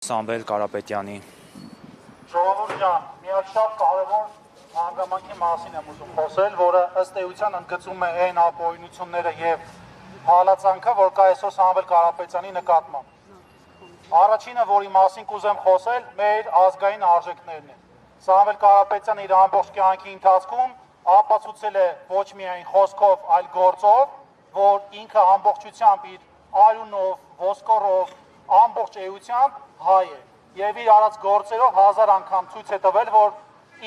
Սամվել Կարապետյանի։ Ժողովուրդ ջան, միակ շատ կարևոր հանգամանքի մասին եմ ուզում խոսել, որը ըստ էության ընդգծում է այն ապօրինությունները եւ հալածանքը, որ կա այսօր Սամվել Կարապետյանի նկատմամբ։ Առաջինը, որի մասին կուզեմ խոսել, մեր ազգային արժեքներն են։ Սամվել Կարապետյանը իր ամբողջ կյանքի ընթացքում ապացուցել է ոչ միայն խոսքով, այլ գործով, որ ինքը ամբողջությամբ իր արյունով, ոսկորով, ամբողջ էությամբ հայ է եւ իր արած գործերով հազար անգամ ցույց է տվել, որ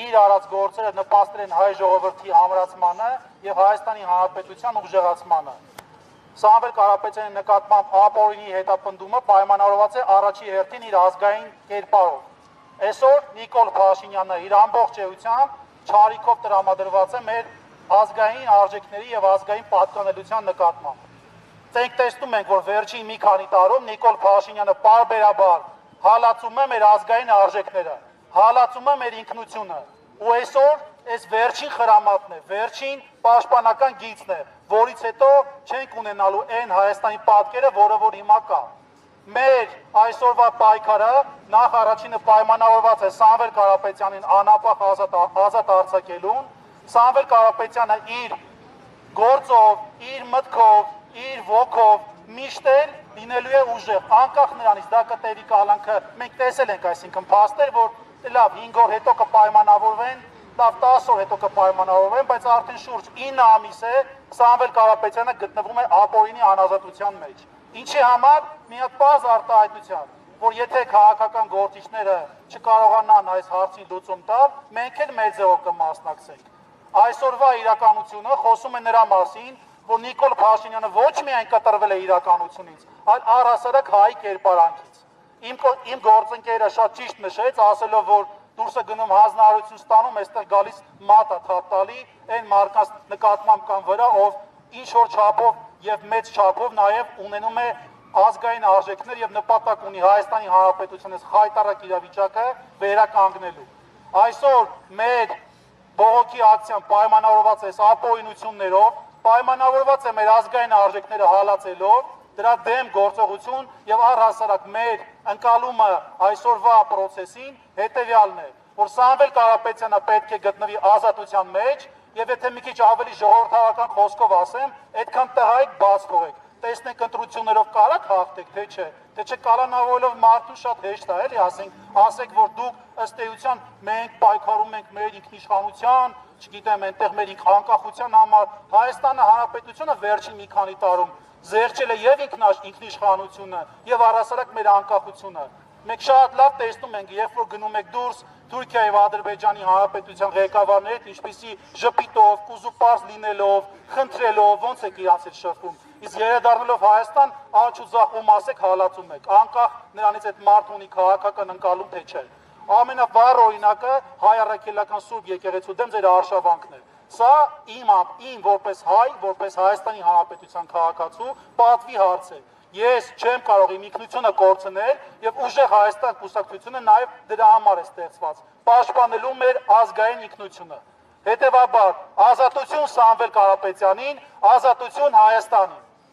իր արած գործերը նպաստել են հայ ժողովրդի ամրացմանը եւ Հայաստանի Հանրապետության ուժեղացմանը։ Սամվել Կարապետյանի նկատմամբ ապօրինի հետապնդումը պայմանավորված է առաջի հերթին իր ազգային կերպարով։ Այսօր Նիկոլ Փաշինյանը իր ամբողջ էությամբ չարիքով տրամադրված է մեր ազգային արժեքների եւ ազգային պատկանելիության նկատմամբ։ Մենք տեսնում ենք, որ վերջին մի քանի տարում Նիկոլ Փաշինյանը պարբերաբար հալածում է մեր ազգային արժեքները, հալածում է մեր ինքնությունը, ու այսօր այս վերջին խրամատն է, վերջին պաշտպանական գիծն է, որից հետո չենք ունենալու այն Հայաստանի պատկերը, որը որ հիմա կա։ Մեր այսօրվա պայքարը նախ առաջինը պայմանավորված է Սամվել Կարապետյանին անապահ ազատ արձակելուն։ Սամվել Կարապետյանը իր գործով, իր մտքով, իր ոգով միշտ էլ լինելու է ուժեղ, անկախ նրանից դա կտևի կալանքը մենք տեսել ենք, այսինքն փաստեր, որ լավ 5 օր հետո կպայմանավորվեն, լավ 10 օր հետո կպայմանավորվեն, բայց արդեն շուրջ 9 ամիս է Սամվել Կարապետյանը գտնվում է ապօրինի անազատության մեջ։ Ինչի համար մի հատ պարզ արտահայտության, որ եթե քաղաքական գործիչները չկարողանան այս հարցին լուծում տալ, մենք էլ մեր ձևով կմասնակցենք։ Այսօրվա իրականությունը խոսում է նրա մասին, որ Նիկոլ Փաշինյանը ոչ միայն կտրվել է իրականությունից, այլ առհասարակ հայի կերպարանքից։ Իմ գործընկերը շատ ճիշտ նշեց, ասելով, որ դուրս է գնում հանձնարարություն ստանում, այստեղ գալիս մատա թափ տալի այն մարդկանց նկատմամբ կամ վրա, ով ինչ որ չափով եւ մեծ չափով նաեւ ունենում է ազգային արժեքներ եւ նպատակ ունի Հայաստանի Հանրապետության խայտարակ իրավիճակը վերականգնելու։ Այսօր մեր բողոքի ակցիան պայմանավորված է ապօրինություններով, պայմանավորված է մեր ազգային արժեքները հալածելով, դրա դեմ գործողություն եւ առհասարակ մեր ընկալումը այսօրվա process-ին հետեւյալն է, որ Սամվել Կարապետյանը պետք է գտնվի ազատության մեջ եւ եթե մի քիչ ավելի ժողովրդավարական խոսքով ասեմ, այդքան տղայք բաց թողեք, տեսնենք ընտրություններով կարաք հաղթեք, թե չէ կալանավորելով մարդու շատ հեշտ է, էլի ասենք, որ դուք ըստ էության մենք պայքարում ենք մեր ինքնիշխանության, չգիտեմ, այնտեղ մեր անկախության համար, Հայաստանը Հանրապետությունը վերջին մի քանի տարում զերծել է եւ ինքնիշխանությունը եւ առհասարակ մեր անկախությունը։ Մենք շատ լավ տեսնում ենք, երբ որ գնում եք դուրս Թուրքիայի եւ Ադրբեջանի Հանրապետության ղեկավարներից, ինչպիսի ժպիտով, կուզուպարզ լինելով, խնդրելով, ոնց եք իրանց հետ շփվում։ Իսկ երադառնալով Հայաստան, աչ ու ձախ ու մասեք հալածում եք, անկախ նրանից այդ մարդ ունի քաղաքական ընկալում թե չէ։ Ամենավառ օրինակը հայ առաքելական Սուրբ եկեղեցու դեմ ձեր արշավանքն է։ Սա իմ որպես հայ, որպես Հայաստանի Հանրապետության քաղաքացու պատվի հարց է։ Ես չեմ կարող իմ ինքնությունը կորցնել եւ ուժեղ Հայաստան կուսակցությունը նաեւ դրա համար է ստեղծված, պաշտպանելու մեր ազգային ինքնությունը։ Հետևաբար, ազատություն Սամվել Կարապետյանին, ազատություն Հայաստանին։